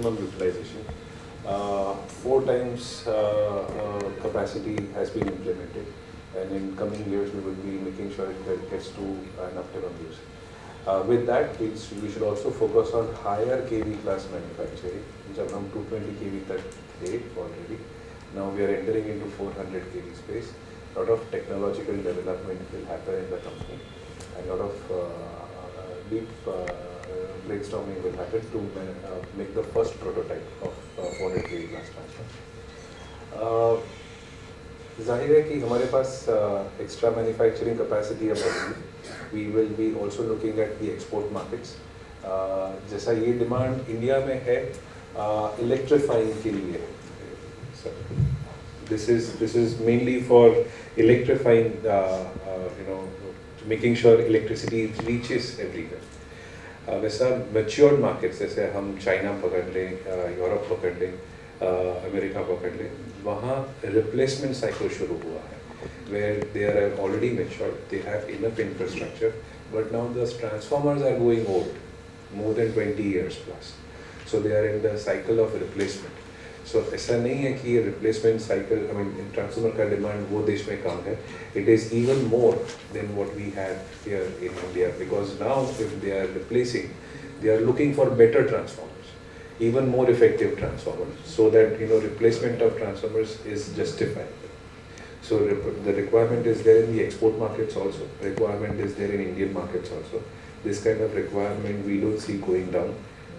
maximum utilization. 4 times capacity has been implemented, and in coming years we will be making sure that it gets to an optimum use. With that, we should also focus on higher kV class manufacturing. जब हम 220 kV तक थे already, now we are entering into 400 kV space. A lot of technological development will happen in the company, and a lot of deep brainstorming will happen to make the first prototype of 400 kV class transformer. जाहिर है कि हमारे पास extra manufacturing capacity अब बढ़ेगी. We will be also looking at the export markets. जैसा ये demand India में है इलेक्ट्रीफाइंग के लिए, this is mainly for electrifying, making sure electricity reaches everywhere. वैसा matured markets जैसे हम चाइना पकड़ लें, यूरोप पकड़ लें, अमेरिका पकड़ लें, वहाँ replacement cycle शुरू हुआ है, where they are already matured, they have enough infrastructure, but now the transformers are going old, more than 20 years plus, so they are in the cycle of replacement. So ऐसा नहीं है कि ये replacement cycle, I mean transformer का demand वो देश में कम है. It is even more than what we have here in India, because now if they are replacing, they are looking for better transformers, even more effective transformers, so that replacement of transformers is justified. So the requirement is there in the export markets also. Requirement is there in Indian markets also. This kind of requirement we don't see going down.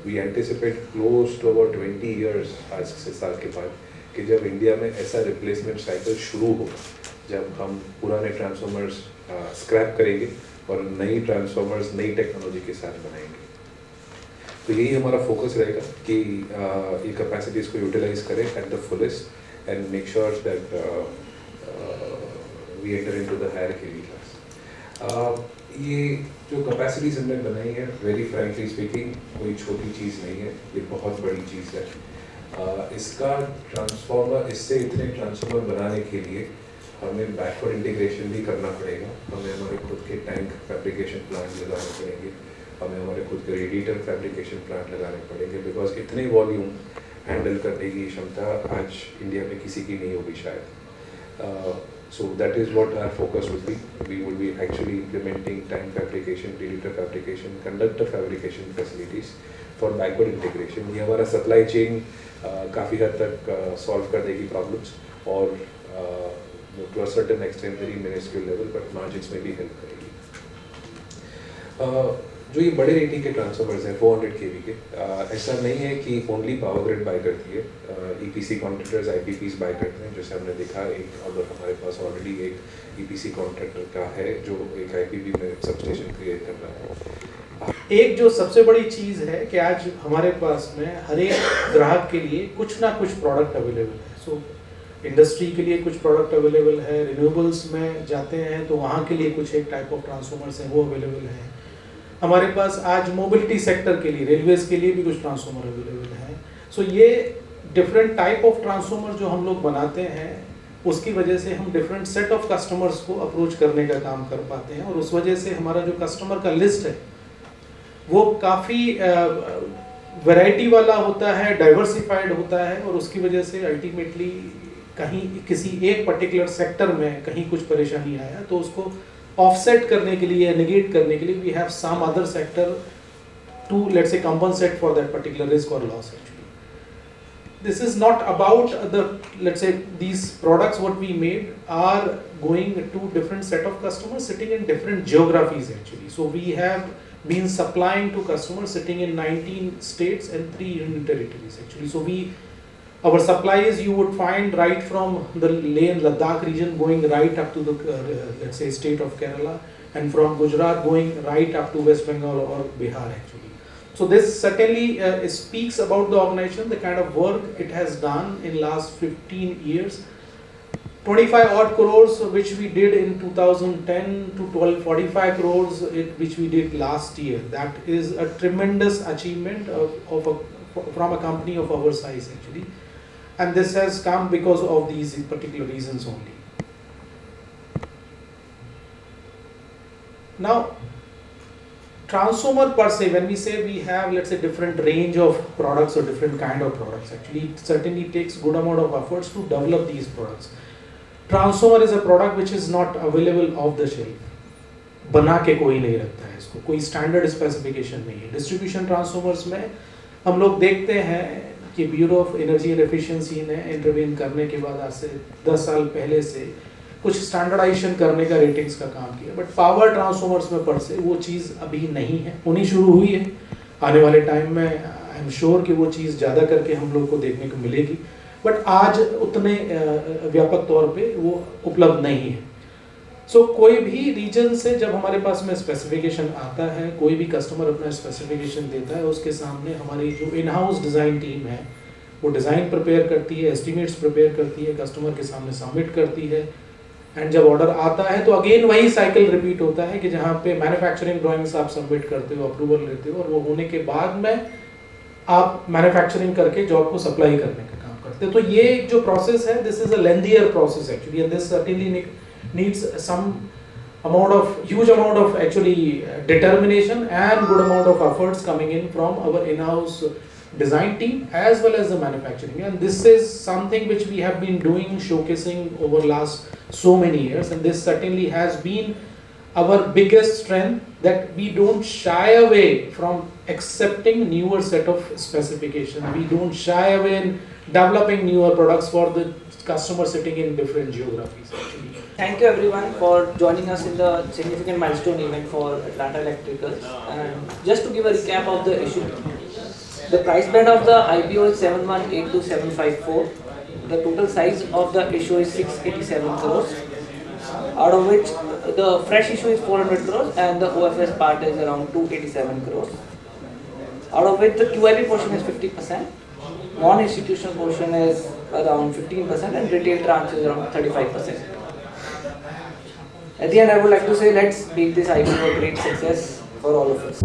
We anticipate close to about 20 years आज से साल के बाद कि जब India में ऐसा replacement cycle शुरू होगा, जब हम पुराने ट्रांसफॉर्मर्स स्क्रैप करेंगे और नई ट्रांसफॉर्मर्स नई टेक्नोलॉजी के साथ बनाएंगे. तो यही हमारा फोकस रहेगा कि ये कैपेसिटीज को यूटिलाइज करें at the fullest and make sure that we enter into the higher kV class. ये जो कैपेसिटीज हमने बनाई है, वेरी फ्रैंकली स्पीकिंग, कोई छोटी चीज़ नहीं है, ये बहुत बड़ी चीज़ है. इसका ट्रांसफॉर्मर, इससे इतने ट्रांसफॉर्मर बनाने के लिए हमें बैकवर्ड इंटीग्रेशन भी करना पड़ेगा. हमें हमारे खुद के टैंक फैब्रिकेशन प्लांट लगाने पड़ेंगे, हमें हमारे खुद के रेडिएटर फैब्रिकेशन प्लांट लगाने पड़ेंगे, बिकॉज इतने वॉल्यूम हैंडल करने की क्षमता आज इंडिया में किसी की नहीं होगी शायद. So that is what our focus would be. We would be actually implementing tank fabrication, radiator fabrication, conductor fabrication facilities for backward integration. ये हमारा supply chain काफ़ी हद तक solve कर देगी problems, और to a certain extent very minuscule level, but margins में भी help करेगी. जो ये बड़े रेटिंग के ट्रांसफॉर्मर्स हैं 400 kV के, ऐसा नहीं है कि ओनली पावर ग्रिड बाय करती है. EPC कॉन्ट्रैक्टर्स IPPs बाय करते हैं. जैसे हमने देखा, एक ऑर्डर हमारे पास ऑलरेडी एक EPC कॉन्ट्रैक्टर का है जो एक IPP में सबस्टेशन क्रिएट कर रहा है. एक जो सबसे बड़ी चीज़ है कि आज हमारे पास में हर एक ग्राहक के लिए कुछ ना कुछ प्रोडक्ट अवेलेबल है. सो इंडस्ट्री के लिए कुछ प्रोडक्ट अवेलेबल है, रिन्यूएबल्स में जाते हैं तो वहाँ के लिए कुछ एक टाइप ऑफ ट्रांसफॉर्मर्स हैं वो अवेलेबल हैं. हमारे पास आज मोबिलिटी सेक्टर के लिए, रेलवेज के लिए भी कुछ ट्रांसफॉर्मर अवेलेबल हैं. सो ये डिफरेंट टाइप ऑफ ट्रांसफॉर्मर जो हम लोग बनाते हैं, उसकी वजह से हम डिफरेंट सेट ऑफ कस्टमर्स को अप्रोच करने का काम कर पाते हैं, और उस वजह से हमारा जो कस्टमर का लिस्ट है वो काफ़ी वैरायटी वाला होता है, डाइवर्सिफाइड होता है, और उसकी वजह से अल्टीमेटली कहीं किसी एक पर्टिकुलर सेक्टर में कहीं कुछ परेशानी आया तो उसको ऑफसेट करने के लिए, नेगेट करने के लिए we have some other sector to let's say compensate for that particular risk और loss. Actually this is not about the, let's say, these products what we made are going to different set of customers sitting in different geographies actually. So we have been supplying to customers sitting in 19 states and 3 union territories actually. So our supplies you would find right from the Leh and Ladakh region going right up to the let's say state of Kerala, and from Gujarat going right up to West Bengal or Bihar actually. So this certainly speaks about the organization, the kind of work it has done in last 15 years. 25 odd crores which we did in 2010 to 45 crores which we did last year. That is a tremendous achievement from a company of our size actually. And this has come because of these particular reasons only. Now, transformer per se, when we say we have, let's say, different range of products or different kind of products, actually it certainly takes good amount of efforts to develop these products. Transformer is a product which is not available off the shelf. बना के कोई नहीं रखता है इसको, कोई standard specification नहीं है. डिस्ट्रीब्यूशन ट्रांसफॉर्मर्स में हम लोग देखते हैं कि bureau of energy and efficiency ने इंटरवीन करने के बाद आज से 10 साल पहले से कुछ स्टैंडर्डाइजेशन करने का रेटिंग्स का काम किया. बट पावर ट्रांसफॉर्मर्स में पर से वो चीज़ अभी नहीं है, होनी शुरू हुई है. आने वाले टाइम में आई एम श्योर कि वो चीज़ ज़्यादा करके हम लोग को देखने को मिलेगी. बट आज उतने व्यापक तौर पे वो उपलब्ध नहीं है. सो कोई भी रीजन से जब हमारे पास में स्पेसिफिकेशन आता है, कोई भी कस्टमर अपना स्पेसिफिकेशन देता है, उसके सामने हमारी जो इन हाउस डिज़ाइन टीम है वो डिज़ाइन प्रिपेयर करती है, एस्टिमेट्स प्रिपेयर करती है, कस्टमर के सामने सबमिट करती है. एंड जब ऑर्डर आता है तो अगेन वही साइकिल रिपीट होता है कि जहाँ पे मैन्युफैक्चरिंग ड्राइंग्स आप सबमिट करते हो, अप्रूवल लेते हो, और वो होने के बाद में आप मैन्युफैक्चरिंग करके जॉब को सप्लाई करने का काम करते हो. तो ये जो प्रोसेस है, this is a lengthier process actually, and this certainly needs some huge amount of actually determination and good amount of efforts coming in from our in-house design team as well as the manufacturing. And this is something which we have been doing, showcasing over last so many years, and this certainly has been our biggest strength, that we don't shy away from accepting newer set of specifications. We don't shy away in developing newer products for the customer sitting in different geographies actually. Thank you everyone for joining us in the significant milestone event for Atlanta Electricals. And just to give a recap of the issue, the price band of the IPO is 718 to 754. The total size of the issue is 687 crores, out of which the fresh issue is 400 crores and the OFS part is around 287 crores, out of which the QIP portion is 50%, non-institutional portion is around 15% and retail tranche is around 35%. At the end, I would like to say, let's make this IPO a great success for all of us.